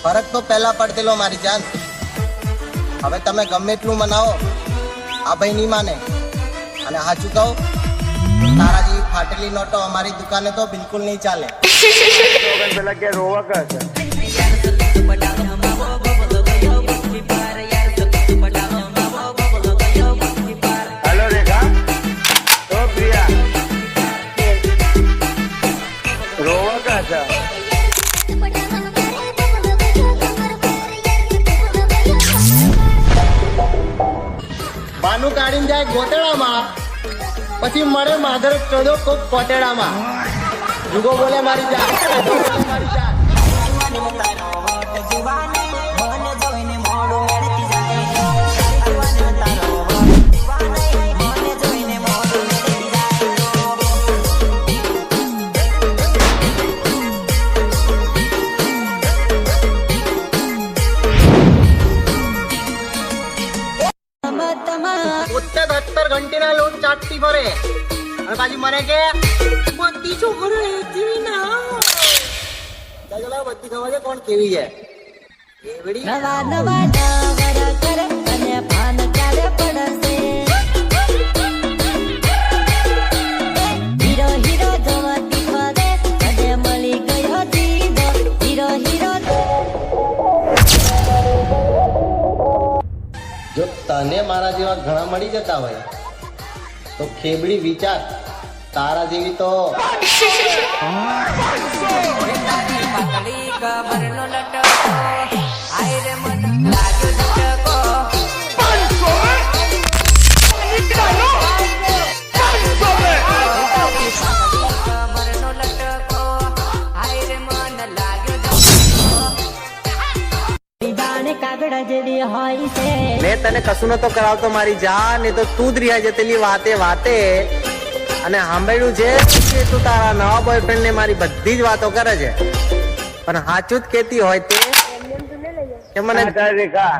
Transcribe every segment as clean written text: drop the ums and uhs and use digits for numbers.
ફરક તો પહેલા પડતેલો મારી જાન. હવે તમે ગમે એટલું મનાવો, આ ભાઈ નહીં માને. અને સાચું કહું, તારા જેવી ફાટેલી નોટો અમારી દુકાને તો બિલકુલ નહીં ચાલે. પેલા કે રોવા કા છે? હેલો રેખા, તો પ્રિયા રોવા કા છે? બાનું કાઢીને જાય ગોતેડામાં, પછી મળે માધર ચડો કોક કોટેડામાં. જુગો બોલે મારી જાન. ઘંટીના લોટ ચાટતી ફરે અને પાછી મને કે બધી છોકરો જેવી ના બધી ખબર છે કોણ કેવી છે. નવા નવા ડાવર કરે અને ભાન ક્યારે પડશે. હીરો હીરો જોવાતી ફરે અને મળી ગયો જીવો. હીરો હીરો જો તને મારા જેવા ઘણા મળી જતા હોય તો ખેબડી વિચાર, તારા જેવી તો કાગડા જેવી હોય છે. મેં તને કશું નતો કરાવતો મારી જાન, ને તો તું જ રહ્યા જતેલી વાતે વાતે. અને સાંભળ્યું છે કે તું તારા નવા બોયફ્રેન્ડ ને મારી બધી જ વાતો કરે છે, પણ સાચું જ કેતી હોય તે કે મને રેખા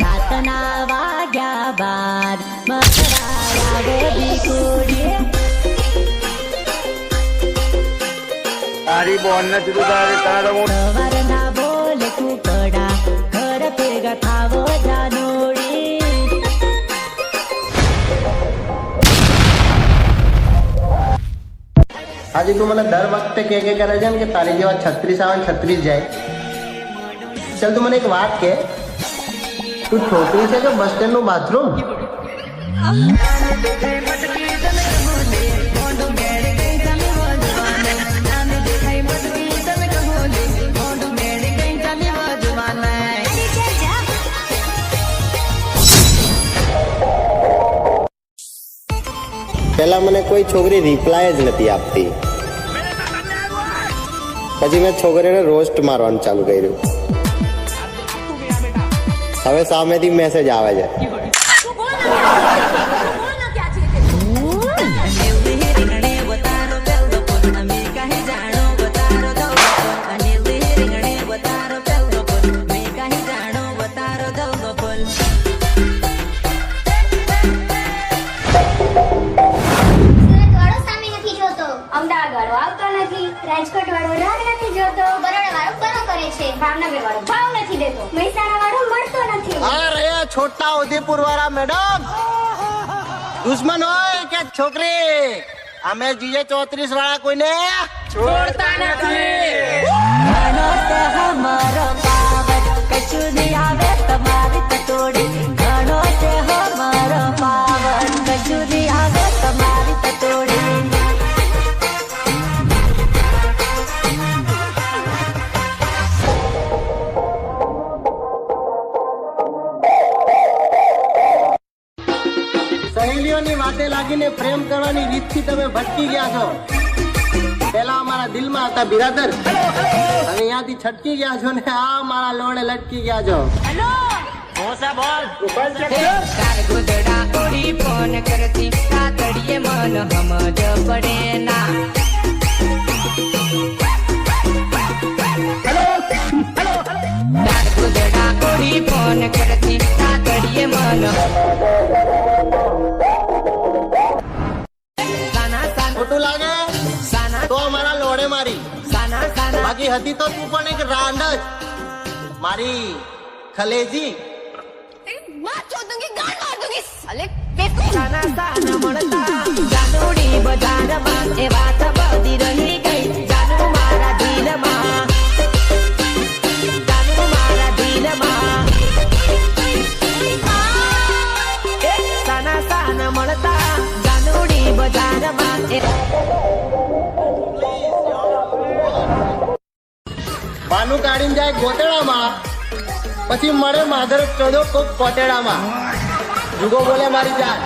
રાતના વાગ્યા બાર મકરાયા ગોદી કુડી. તારી બોન ને તું તારા સવારના બોલે કુકડા ઘર ભેગા થાવો જાનોડી. આજે તું મને દર વખતે કે કરે છે ને કે તારી જેવા 36 આવે 36 જાય. ચાલ તું મને એક વાત કે, તું છોકરી છે કે બસ સ્ટેન્ડ નું બાથરૂમ? પેલા મને કોઈ છોકરી રિપ્લાય જ નથી આપતી, પછી મેં છોકરીને રોસ્ટ મારવાનું ચાલુ કર્યું. હવે સામેથી મેસેજ આવે છે. રાજકોટ વાળો રાહ નથી જોતો, બરોડા વાળો કરો કરે છે, ભાવનગર વાળો ભાવ નથી દેતો, મહેસાણા વાળો મળતો નથી. અરે છોટા ઉદેપુર વાળા મેડમ, દુશ્મન હોય કે છોકરી, અમે જીએ 34 વાળા કોઈને છોડતા નથી. ઘણો છે હમારો પાવર, કશું નહીં આવે તમારી તતોડી. ઘણો છે હમારો પાવર, કશું નહીં આવે તમારી તતોડી. સહેલીઓની વાતે લાગીને પ્રેમ કરવાની રીતથી તમે ભટકી ગયા છો. પેલા અમારા દિલમાં હતા બિરાદર, હવે અહીંયાથી છટકી ગયા છો ને આ મારા લોડે લટકી ગયા છો. ગોદડા ઓડી ફોન કરતી કાતડીએ મન હમજ પડે ના. ગોદડા ઓડી ફોન કરતી કાતડીએ મન. ખોટું લાગે તો અમારા લોડે મારી, બાકી હતી તો તું પણ એક રાંડ જ. મારી ખલેજી સાના સાના મળતા જાનુડી બજારમાં એ વાત બધી રહી ગઈ જાનુ મારા દિલમાં જાનુ મારા દિલમાં એ સાના સાના મળતા જાનુડી બજારમાં એ બાનું કાઢીને જાય ગોતેડામાં પછી મળે માધર ચોદો કોક કોટેડામાં જુગો બોલે મારી જાન